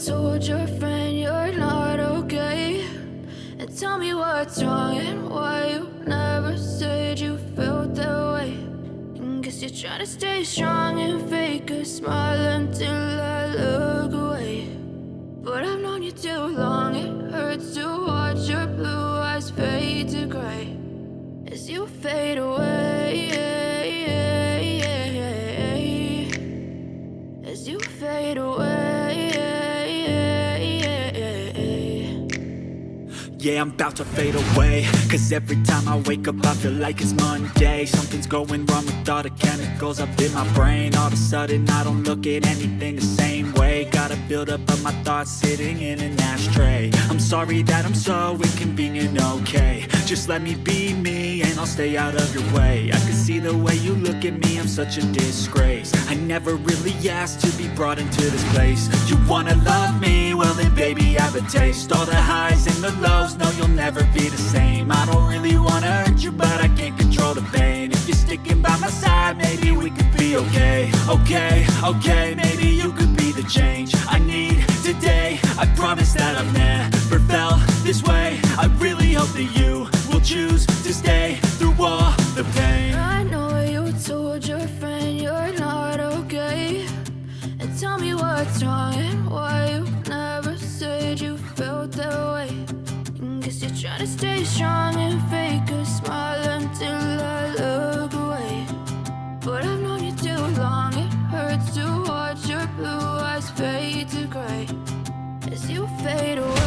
told your friend you're not okay? And tell me what's wrong and why you never said you felt that way. And guess you're trying to stay strong and fake a smile until I look away. But I've known you too long, it hurts to watch your blue eyes fade to gray as you fade away, as you fade away. Yeah, I'm about to fade away, cause every time I wake up I feel like it's Monday. Something's going wrong with all the chemicals up in my brain. All of a sudden I don't look at anything the same way. Got a buildup of my thoughts sitting in an ashtray. I'm sorry that I'm so inconvenient, okay? Just let me be me and I'll stay out of your way. I can see the way you look at me, I'm such a disgrace. I never really asked to be brought into this place. You wanna love me? Well then baby have a taste. All the highs and the lows, no you'll never be the same. I don't really wanna hurt you but I can't control the pain. If you're sticking by my side maybe we could be okay. Okay, maybe you could be the change I need today. I promise that I've never felt this way. I really hope that you will choose to stay through all the pain. I know you told your friend you're not okay. And tell me what's wrong and why you never said you felt that way. And guess you're trying to stay strong and fake a smile until I look away. But I've known you too long, it hurts to watch your blue eyes fade to gray as you fade away.